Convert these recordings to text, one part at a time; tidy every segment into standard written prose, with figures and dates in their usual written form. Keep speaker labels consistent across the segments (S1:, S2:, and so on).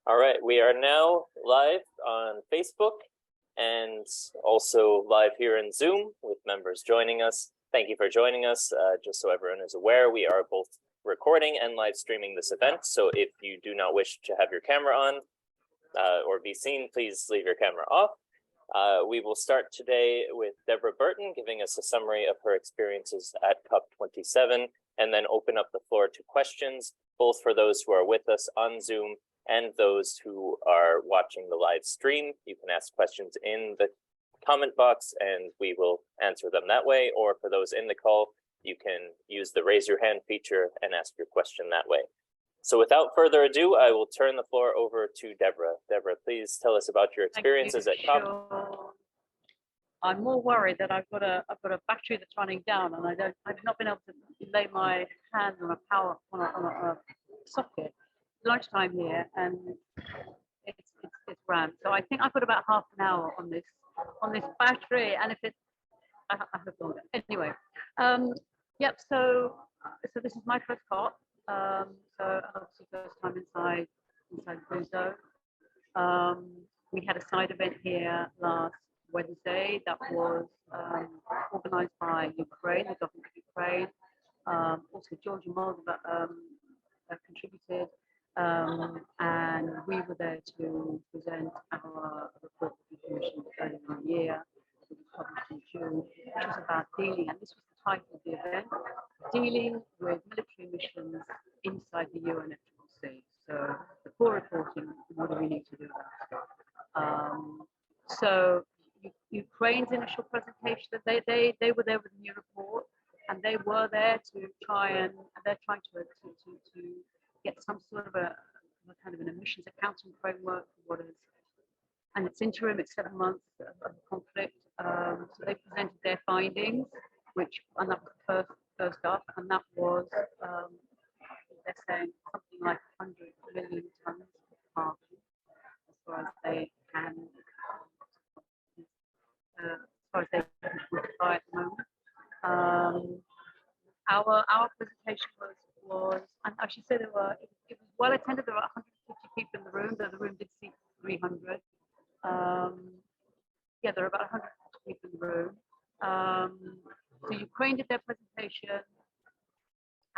S1: All right, we are now live on Facebook and also live here in Zoom with members joining us. Thank you for joining us. Just so everyone is aware, we are both recording and live streaming this event. So if you do not wish to have your camera on or be seen, please leave your camera off. We will start today with Deborah Burton giving us a summary of her experiences at COP27 and then open up the floor to questions, both for those who are with us on Zoom and those who are watching the live stream. You can ask questions in the comment box and we will answer them that way. Or for those in the call, you can use the raise your hand feature and ask your question that way. So without further ado, I will turn the floor over to Deborah. Deborah, please tell us about your experiences at COP.
S2: Sure. I'm more worried that I've got a battery that's running down and I've not been able to lay my hand on a socket. Lunchtime here and it's rammed. So I think I've got about half an hour on this battery, and if it's I hope longer. Anyway, yep. So this is my first COP. So obviously first time inside the blue zone. We had a side event here last Wednesday that was organised by Ukraine, the government of Ukraine. Also Georgia Moldova contributed. And we were there to present our report to the Commission earlier in the year, which was published in June, which was about dealing, and this was the title of the event, dealing with military missions inside the UNFCCC. So the core reporting, what do we need to do about it? So Ukraine's initial presentation, they were there with a new report, and they were there to try and they're trying to get some sort of a kind of an emissions accounting framework for what is, and it's interim, it's 7 months of the conflict. So they presented their findings, and that was the first up, and that was, they're saying something like 100 million tons of carbon, as far as they can quantify at the moment. Our presentation was, and I should say it was well attended. There were 150 people in the room, though the room did seat 300. Yeah, there were about 150 people in the room. So Ukraine did their presentation.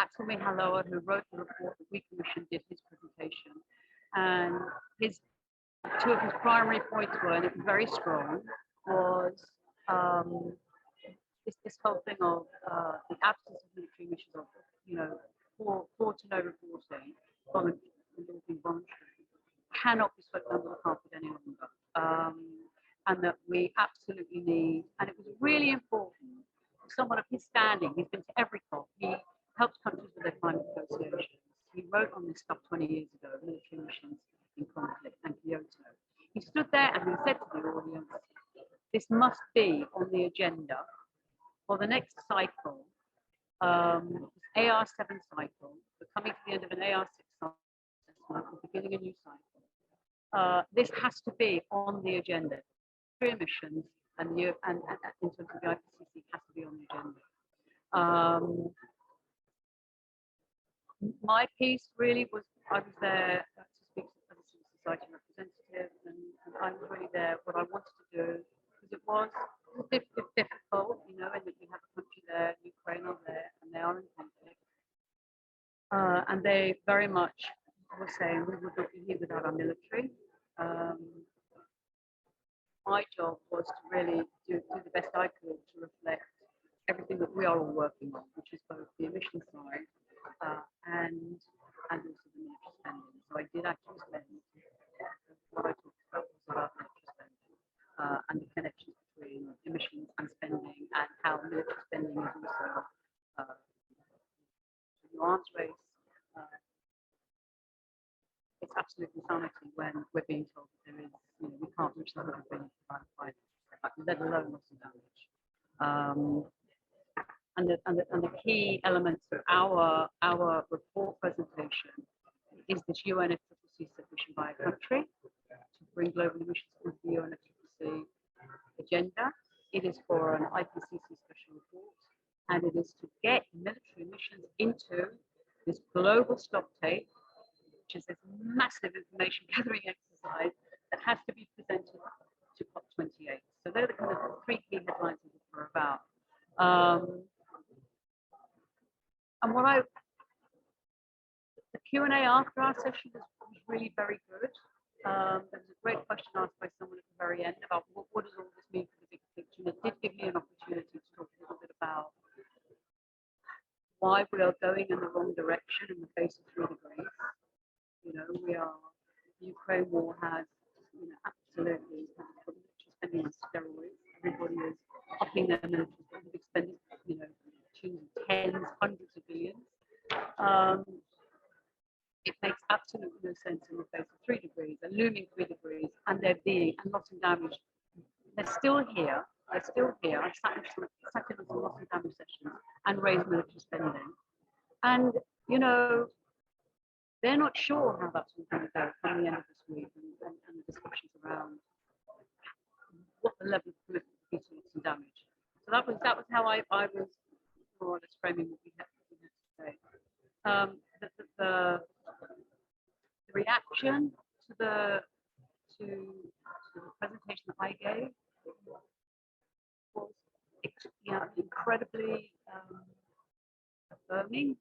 S2: Axel Mihaloa, who wrote the report that we commissioned, did his presentation. And two of his primary points were, and it was very strong, was this whole thing of the absence of military missions, of, poor to no reporting, voluntary, cannot be swept under the carpet any longer. And that we absolutely need, and it was really important for someone of his standing, he's been to every COP, he helped countries with their climate negotiations. He wrote on this stuff 20 years ago, military missions in conflict and Kyoto. He stood there and he said to the audience, this must be on the agenda for the next cycle, AR7 cycle. We're coming to the end of an AR6 cycle, beginning a new cycle. This has to be on the agenda. Emissions and in terms of the IPCC has to be on the agenda. My piece really was, I was there to speak to the civil society representative, and I was really there. What I wanted to do, because it was difficult, in that you have a country there, Ukraine are there, and they are in conflict. And they very much were saying we would not be here without our military. My job was to really do the best I could to reflect everything that we are all working on, which is both the emission side and also the military spending. So I did actually spend what I talked about was about military spending and the connections between emissions and spending, and how military spending is also the arms race. It's absolute insanity when we're being told that there is, we can't reach the 100 billion by let alone loss of damage. And the key elements of our report presentation is this UNFCCC submission by a country to bring global emissions into the UNFCCC agenda. It is for an IPCC special report, and it is to get military emissions into this global stock take, which is this massive information information gathering exercise that has to be presented to COP28. So they're the kind of three key headlines that we're about. And the Q&A after our session was really very good. There was a great question asked by someone at the very end about what does all this mean for the big picture. And it did give me an opportunity to talk a little bit about why we are going in the wrong direction in the face of 3 degrees. You know, the Ukraine war has, you know, absolutely spending on steroids. Everybody is upping their military spending, expending, you know, tens, hundreds of billions. It makes absolutely no sense in the face of 3 degrees, a looming 3 degrees, and there being a loss and damage. They're still here. They're still here. I've sat in some loss and damage sessions and raised military spending. And, you know, they're not sure how that's all going to go from the end of this week and the discussions around what the level of commitment is to loss and damage. So that was how I was more or less framing what we had to say. The reaction to the presentation that I gave was, you know, incredibly affirming,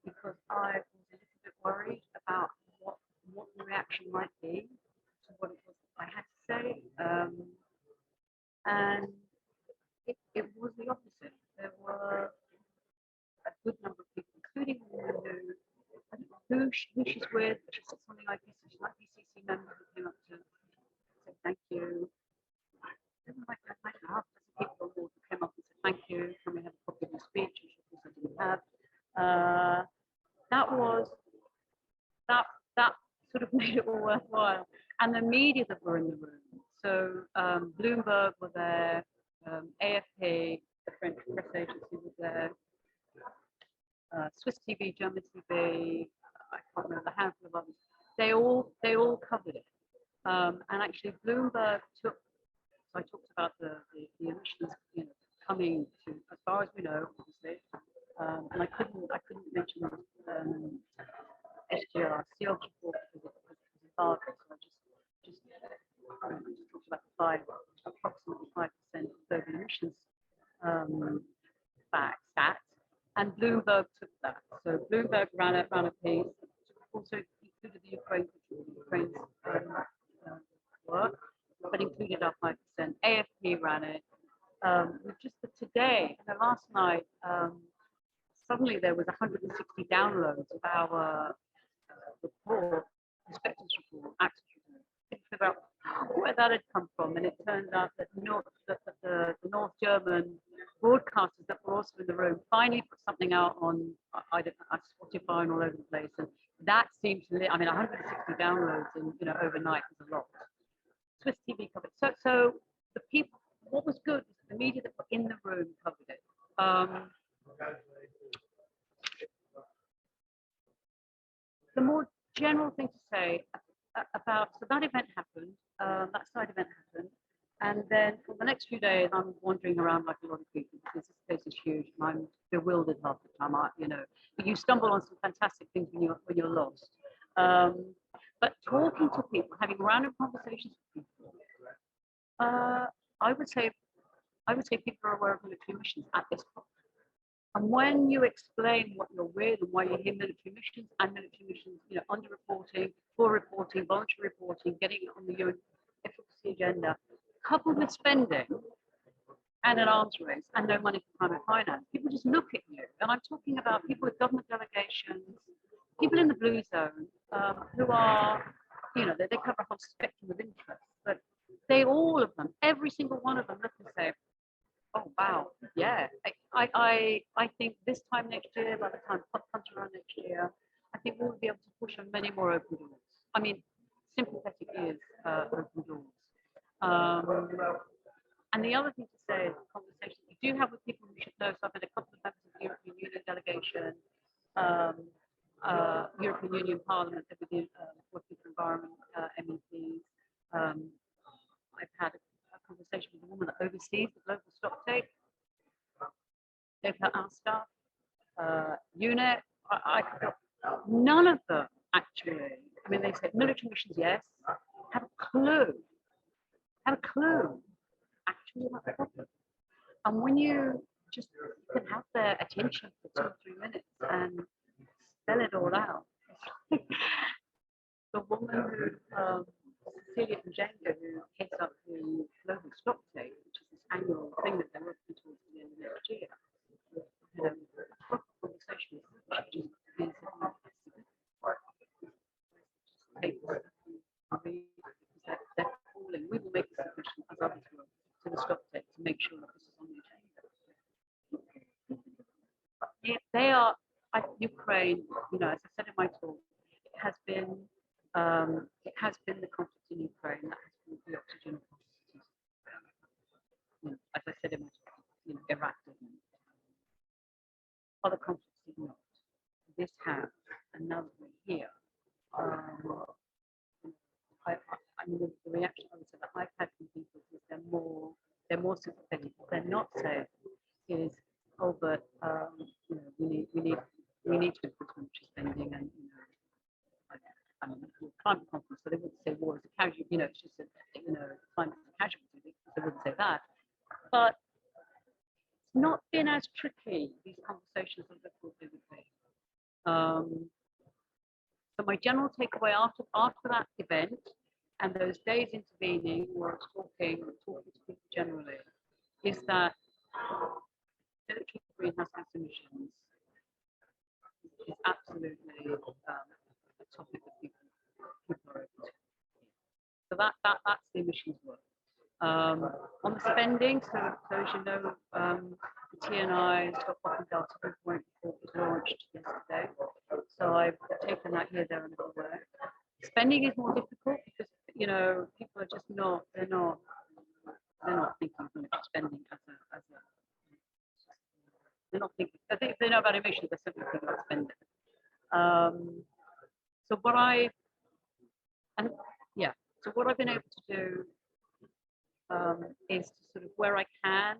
S2: because I was a little bit worried about what the reaction might be to what it was I had to say, and it was the opposite. There were a good number of people, including a woman who, I don't know who she's with, but she said something like this. She's like BCC member who came up to say thank you. There were like half a dozen people on board who came up and said thank you. Can we have a copy of your speech? Which of course I didn't have. That sort of made it all worthwhile. And the media that were in the room. So Bloomberg were there, AFP, the French press agency, was there. Swiss TV, German TV, I can't remember, a handful of others. They all covered it. And actually, Bloomberg took. So I talked about the emissions, you know, coming to, as far as we know, obviously. And I couldn't mention SGR, COP report because it was embargoed. So I just talked about approximately 5% of global emissions stats. And Bloomberg took that. So Bloomberg ran a piece, also included the Ukraine's work, but included our 5%. AFP ran it. Just for today, and last night, suddenly there was 160 downloads of our report, perspectives report, access report. Think about where that had come from, and it turned out that the North German broadcasters that were also in the room finally put something out on, I don't know, Spotify and all over the place, and that seemed to, 160 downloads in, you know, overnight is a lot. Swiss TV covered it. So the people, what was good was the media that were in the room covered it. The more general thing to say about, so that event happened, that side event happened, and then for the next few days I'm wandering around like a lot of people because this place is huge and I'm bewildered half the time. But you stumble on some fantastic things when you're lost. But talking to people, having random conversations with people, I would say people are aware of military missions at this point. And when you explain what you're with and why you're here, military missions, you know, under-reporting, poor reporting, voluntary reporting, getting it on the UN efficacy agenda, coupled with spending and an arms race and no money for climate finance, people just look at you. And I'm talking about people with government delegations, people in the blue zone, who are, you know, they cover a whole spectrum of interests, but they, all of them, every single one of them look and say, oh wow, yeah. I think this time next year, by the time COP comes around next year, I think we'll be able to push on many more open doors. I mean, sympathetic is open doors. And the other thing to say is the conversation you do have with people who should know. So I've had a couple of members of the European Union delegation, European Union Parliament, working for environment, MEPs. I've had a conversation with a woman that oversees the global stock take. They've had our staff, UNEP. None of them actually. I mean, they say military missions, yes, have a clue actually about the problem. And when you just can have their attention for 2 or 3 minutes and spell it all out. The woman who, Cecilia Njenga, who heads up the Global Stock Take, which is this annual thing that they're working towards at the end of next year, had a proper conversation with her. She just is they're calling. We will make a submission as others will to the stock take to make sure that this is on the agenda. They are, Ukraine, as I said in my talk, it has been the conflict in Ukraine that has brought the oxygen crisis. As I said in my talk, Iraq didn't. Other conflicts did not. This has, and now that we're here, the reaction I would say that I've had from people is they're more sympathetic. What they're not saying is, oh, but we need to increase military spending and climate conference, so they wouldn't say war is a casualty, it's just climate is a casualty, they wouldn't say that. But it's not been as tricky, these conversations, as I thought they would be. So my general takeaway after that event and those days intervening where I was talking to people generally is that military greenhouse gas emissions is absolutely a topic that people are open to. So that's the emissions work. On the spending, so as you know, the TNI stock bottom data report was launched yesterday. So I've taken that here, there, and everywhere. Spending is more difficult because people are just they're not thinking of military spending as a they're not thinking. I think if they know about emissions, they're simply thinking about spending. So what I've been able to do is to sort of, where I can,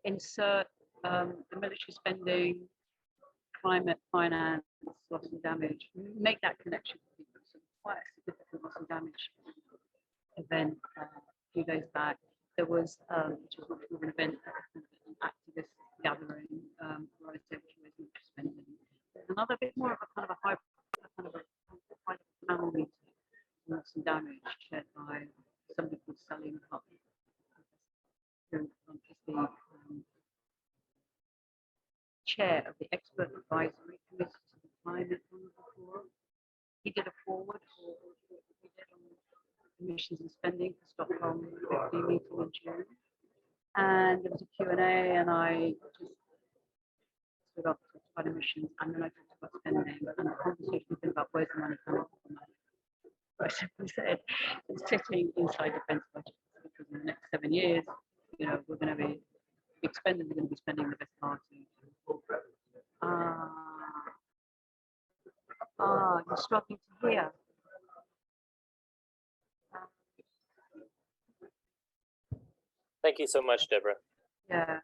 S2: insert the military spending, climate finance, loss and damage, make that connection for people. So quite a significant loss and damage event a few days back. There was, which was much more an event, an activist gathering, where I said military spending. There's another bit more of a kind of a high panel meeting, loss and damage, chaired by somebody called Sally McCarthy, who is the chair of the expert advisory committee to the climate forum. He did a forward for what we did on emissions and spending for Stockholm 50 meeting in June. And there was a Q&A, and I just stood up, talked about emissions, and then I talked about spending, and the conversation has been about where's the money coming from. I simply said, it's sitting inside defence budget, because in the next 7 years, we're going to be spending, we're going to be spending the best part of. You're struggling to hear.
S1: Thank you so much, Deborah.
S2: Yeah.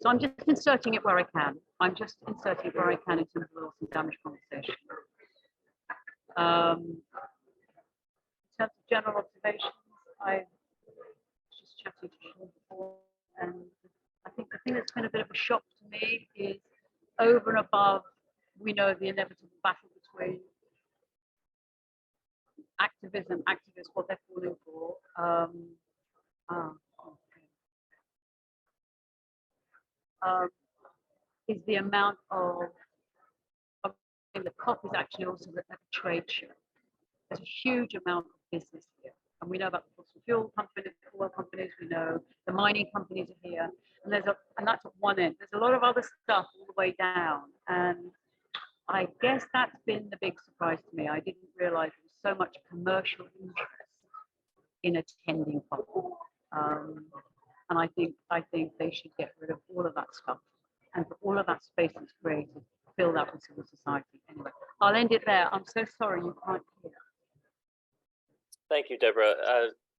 S2: So I'm just inserting it where I can. In terms of the loss and damage conversation. In terms of general observations, I was just chatting to Sean before, and I think the thing that's been a bit of a shock to me is, over and above, we know the inevitable battle between activists, what they're calling for. Is the amount of the COP is actually also a trade show. There's a huge amount of business here, and we know about the fossil fuel companies, the oil companies. We know the mining companies are here, and that's at one end. There's a lot of other stuff all the way down, and I guess that's been the big surprise to me. I didn't realize there was so much commercial interest in attending COP, and I think they should get rid of all of that stuff, and for all of that space that's created, fill that with civil society. Anyway, I'll end it there. I'm so sorry you can't hear.
S1: Thank you, Deborah.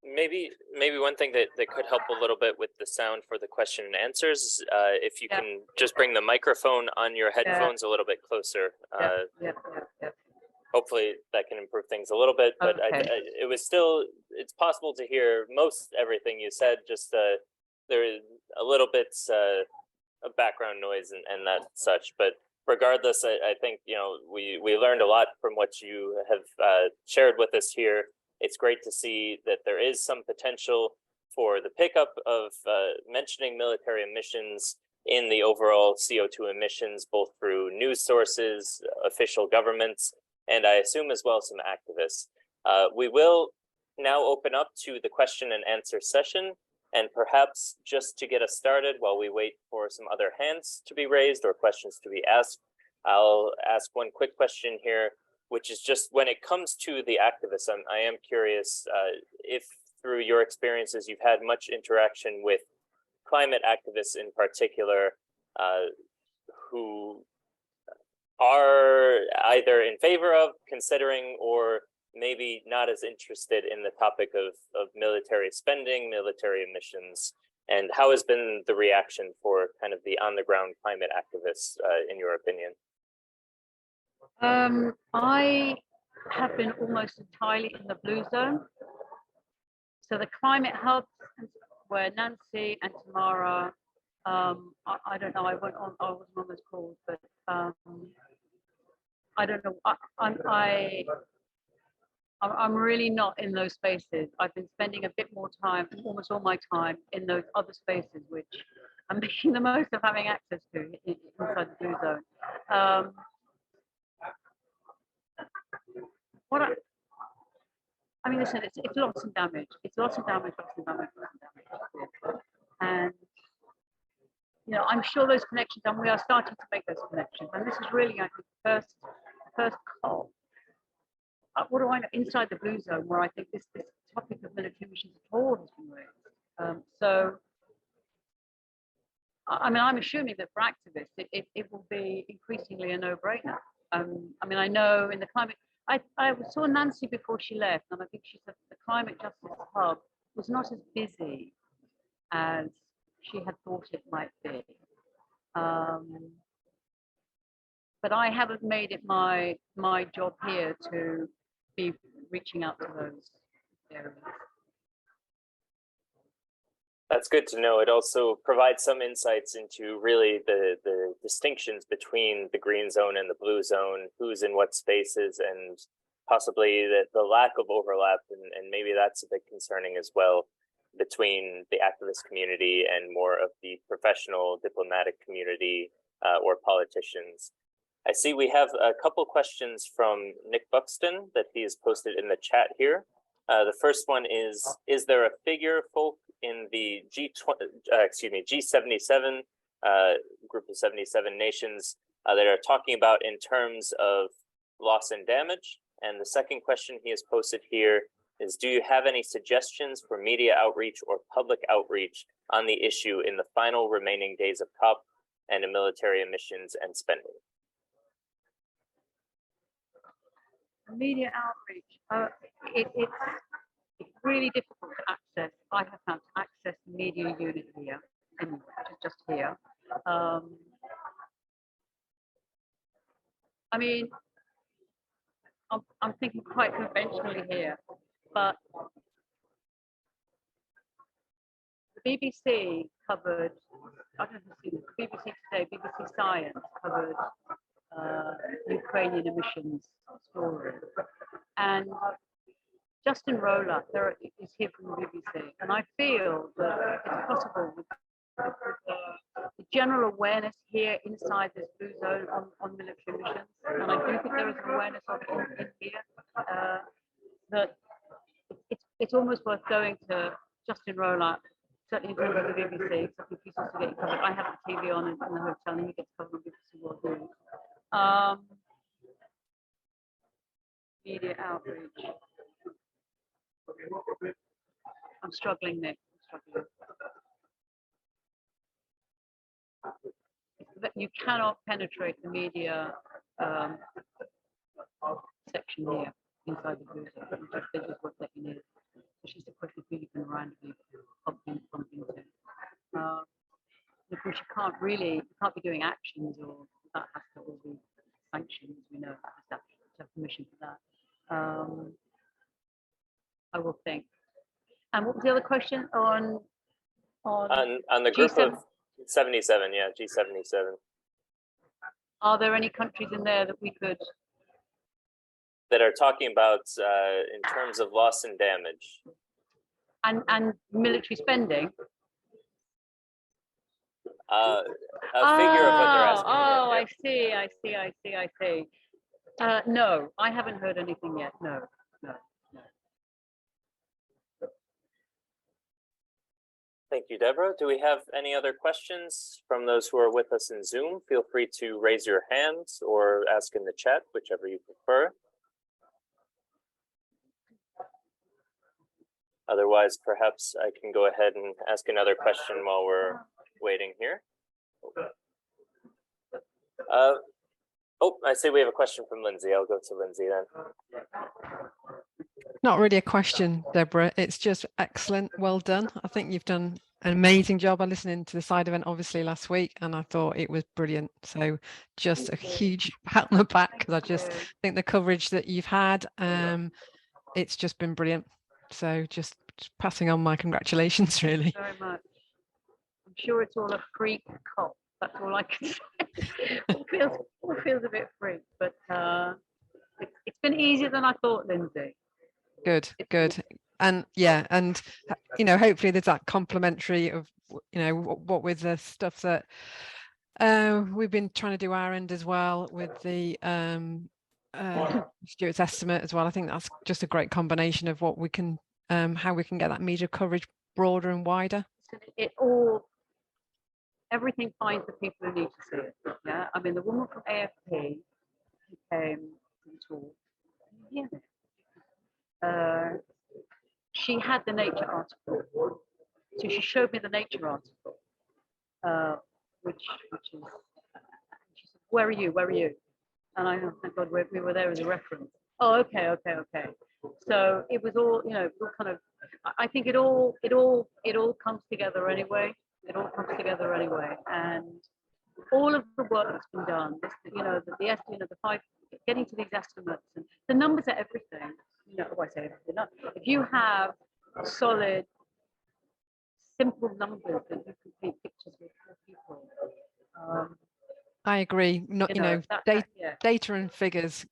S1: Maybe one thing that could help a little bit with the sound for the question and answers, if you can just bring the microphone on your headphones a little bit closer. hopefully that can improve things a little bit, but
S2: Okay.
S1: it was still, it's possible to hear most everything you said, just there is a little bit of background noise and that such, but regardless, I think, you know, we learned a lot from what you have shared with us here. It's great to see that there is some potential for the pickup of mentioning military emissions in the overall CO2 emissions, both through news sources, official governments, and I assume as well some activists. We will now open up to the question and answer session. And perhaps just to get us started while we wait for some other hands to be raised or questions to be asked, I'll ask one quick question here, which is just when it comes to the activism, I am curious if through your experiences you've had much interaction with climate activists in particular who are either in favor of, considering, or maybe not as interested in the topic of military spending, military emissions, and how has been the reaction for kind of the on-the-ground climate activists, in your opinion?
S2: I have been almost entirely in the blue zone. So the climate hubs where Nancy and Tamara, I don't know, I wasn't on those calls, but I don't know, I'm really not in those spaces. I've been spending a bit more time, almost all my time, in those other spaces, which I'm making the most of having access to inside the blue zone. I mean, listen, it's loss and damage. It's loss and damage, loss and damage, loss and damage. And, you know, I'm sure those connections, and we are starting to make those connections. And this is really, I think, the first COP. What do I know? Inside the blue zone, where I think this topic of military missions at all has been raised. So, I mean, I'm assuming that for activists, it will be increasingly a no-brainer. I mean, I know in the climate, I saw Nancy before she left, and I think she said the Climate Justice Hub was not as busy as she had thought it might be. But I haven't made it my job here to be reaching out to those areas.
S1: That's good to know. It also provides some insights into really the distinctions between the green zone and the blue zone, who's in what spaces, and possibly the lack of overlap. And maybe that's a bit concerning as well between the activist community and more of the professional diplomatic community or politicians. I see we have a couple questions from Nick Buxton that he has posted in the chat here. The first one is there a figure, folk, in the G77 group of 77 nations that are talking about in terms of loss and damage? And the second question he has posted here is, do you have any suggestions for media outreach or public outreach on the issue in the final remaining days of COP and in military emissions and spending?
S2: Media outreach, it's really difficult to access. I have found to access the media unit here, anyway, just here. I mean, I'm thinking quite conventionally here, but the BBC covered, I don't know if you've seen it, BBC Today, BBC Science covered Ukrainian emissions story. And Justin Roller is here from the BBC, and I feel that it's possible with the general awareness here inside this blue zone on military missions, and I do think there is an awareness of it in here, that it's almost worth going to Justin Roller, certainly in terms of the BBC, because I think he's also getting covered. I have the TV on in the hotel, and he gets covered on BBC World News. Media outreach. I'm struggling, Nick. I'm struggling. You cannot penetrate the media section here inside the blue zone. This is what that you need. It's just a question of who you can randomly bump into. Of course, you can't be doing actions, or that has to all be sanctions. We know that. To have permission for I will think. And what was the other question on
S1: the group
S2: G7?
S1: of 77? Yeah, G77.
S2: Are there any countries in there that we could?
S1: That are talking about in terms of loss and damage.
S2: And military spending.
S1: A figure of what they're asking.
S2: Oh, I see. No, I haven't heard anything yet. No.
S1: Thank you, Deborah. Do we have any other questions from those who are with us in Zoom? Feel free to raise your hands or ask in the chat, whichever you prefer. Otherwise, perhaps I can go ahead and ask another question while we're waiting here. I see we have a question from Lindsay. I'll go to Lindsay then.
S3: Not really a question, Deborah. It's just excellent. Well done. I think you've done an amazing job. I listened into the side event obviously last week and I thought it was brilliant. So just a huge pat on the back because I just think the coverage that you've had, it's just been brilliant. So just passing on my congratulations, really.
S2: Very much. I'm sure it's all a freak COP. That's all I can say. It feels a bit freak, but it's been easier than I thought, Lindsay.
S3: Good. And yeah, and hopefully there's that complementary of what with the stuff that we've been trying to do our end as well with the Stuart's estimate as well. I think that's just a great combination of what we can how we can get that media coverage broader and wider.
S2: Everything finds the people who need to see it. Yeah, I mean the woman from AFP who came to the talk. Yeah. She had the Nature article, so she showed me the Nature article, which is. She said, "Where are you? Where are you?" And I know, thank God, we were there as a reference. Oh, okay. So it was all, it was all kind of. I think it all comes together anyway. It all comes together anyway, and all of the work that's been done. The five, getting to these estimates and the numbers are everything. I say everything. If you have solid, simple numbers that you can paint pictures with for people.
S3: I agree. Data and figures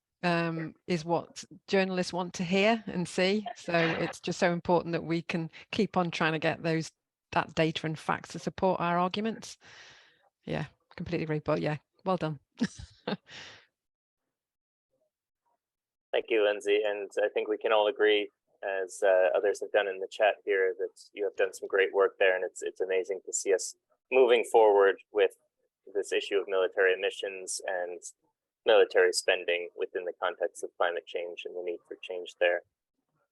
S3: is what journalists want to hear and see. So it's just so important that we can keep on trying to get that data and facts to support our arguments. Yeah, completely agree. But yeah, well done.
S1: Thank you, Lindsay. And I think we can all agree, as others have done in the chat here, that you have done some great work there. And it's amazing to see us moving forward with this issue of military emissions and military spending within the context of climate change and the need for change there.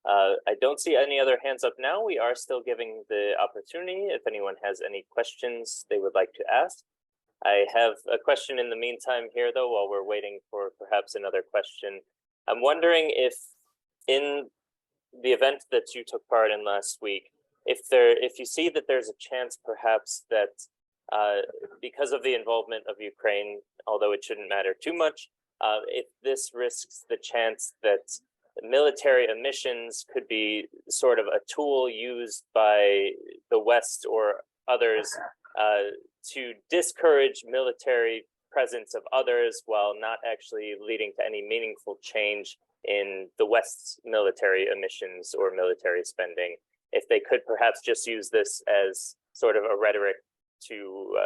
S1: I don't see any other hands up now. We are still giving the opportunity if anyone has any questions they would like to ask. I have a question in the meantime here, though, while we're waiting for perhaps another question. I'm wondering if in the event that you took part in last week, if you see that there's a chance perhaps that because of the involvement of Ukraine, although it shouldn't matter too much, if this risks the chance that military emissions could be sort of a tool used by the West or others to discourage military presence of others while not actually leading to any meaningful change in the West's military emissions or military spending. If they could perhaps just use this as sort of a rhetoric to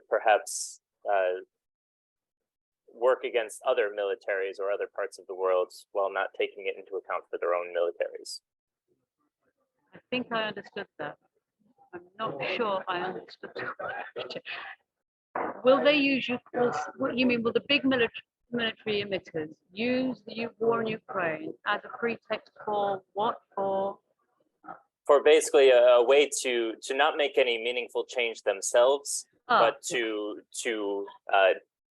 S1: perhaps work against other militaries or other parts of the world while not taking it into account for their own militaries.
S2: I think I understood that. I'm not sure I understood that. Will they use what you mean? Will the big military emitters use the war in Ukraine as a pretext for what? For
S1: basically a way to not make any meaningful change themselves, but to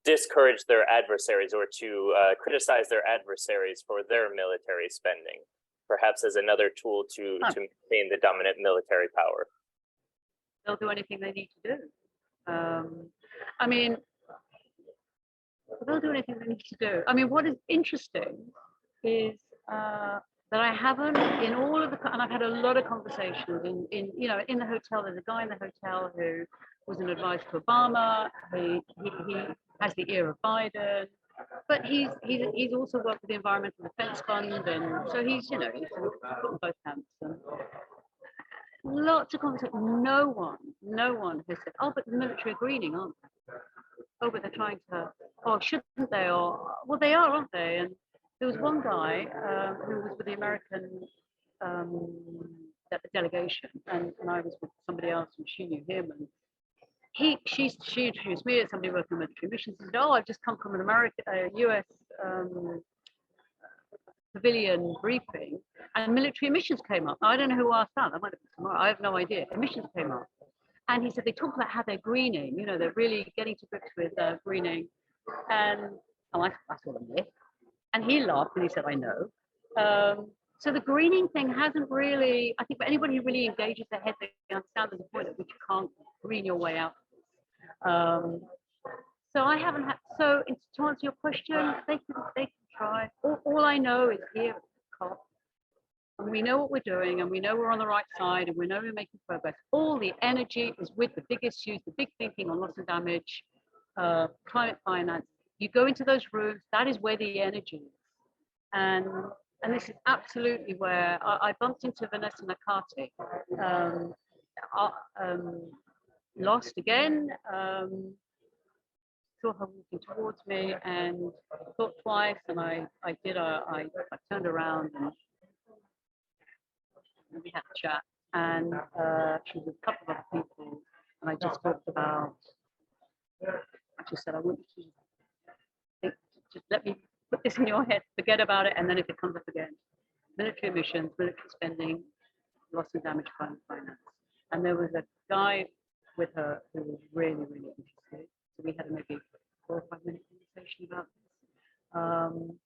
S1: discourage their adversaries or to criticize their adversaries for their military spending, perhaps as another tool to maintain the dominant military power.
S2: They'll do anything they need to do. I mean, they'll do anything they need to do. I mean, what is interesting is that I haven't in all of the, and I've had a lot of conversations in you know, in the hotel. There's a guy in the hotel who was an advisor to Obama. He has the ear of Biden, but he's also worked with the Environmental Defense Fund, and so he's, you know, he's put in both camps. And lots of conversations. No one has said, oh, but the military are greening, aren't they? Oh, but they're trying to, oh, shouldn't they? Or, well, they are, aren't they? And there was one guy who was with the American delegation, and I was with somebody else, and she knew him, and she introduced me as somebody working on military missions. And said, oh, I've just come from an US civilian briefing, and military emissions came up. I don't know who asked that. That might have been tomorrow. I have no idea. Emissions came up. And he said they talked about how they're greening, you know, they're really getting to grips with greening. And I saw them there. And he laughed and he said, I know. So the greening thing hasn't really, I think for anybody who really engages their head, they understand there's a point at which you can't green your way out. So I haven't had, so to answer your question, they can try. All I know is here at COP, and we know what we're doing, and we know we're on the right side, and we know we're making progress. All the energy is with the big issues, the big thinking on loss and damage, climate finance. You go into those rooms, that is where the energy is. And this is absolutely where I bumped into Vanessa Nakati, lost again, saw her walking towards me and thought twice, and I turned around and we had a chat, and she was with a couple of other people, and I just talked about, I just said, I want you to think, just let me put this in your head, forget about it, and then if it comes up again, military emissions, military spending, loss and damage finance. And there was a guy with her who was really, really interested. So we had a maybe 4 or 5 minute conversation about this.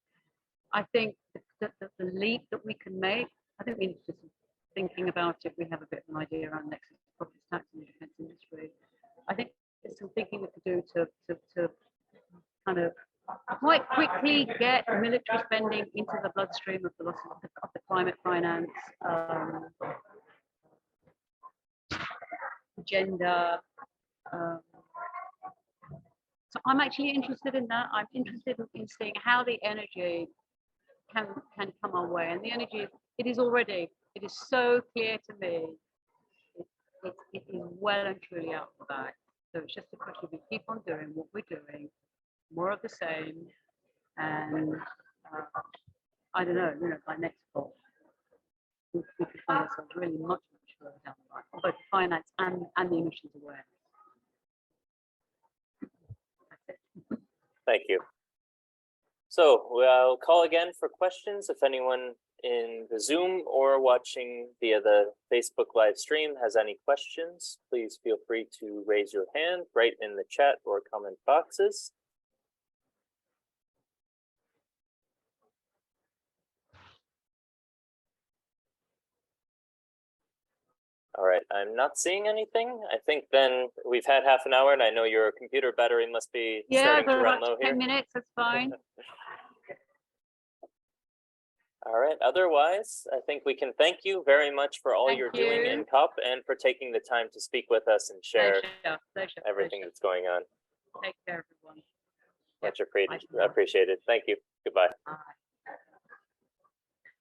S2: I think that the leap that we can make, I think we need to just thinking about it, we have a bit of an idea around nexus profits tax in the defense industry. I think there's some thinking we could do to kind of quite quickly get military spending into the bloodstream of the loss of the climate finance agenda. So I'm actually interested in that. I'm interested in seeing how the energy can come our way, and the energy, it is so clear to me. It is well and truly out for that. So it's just a question of we keep on doing what we're doing, more of the same, and I don't know, you know, by next fall, we could find ourselves really much further down the line, on both finance and the emissions awareness.
S1: Thank you. So I'll call again for questions. If anyone in the Zoom or watching via the Facebook live stream has any questions, please feel free to raise your hand, write in the chat or comment boxes. All right, I'm not seeing anything. I think then we've had half an hour, and I know your computer battery must be starting to run low here.
S2: 10 minutes, that's fine.
S1: All right, otherwise, I think we can thank you very much for all you're doing in COP and for taking the time to speak with us and share everything that's going on.
S2: Take care, everyone.
S1: Much appreciated. Thank you. Goodbye.
S2: Bye.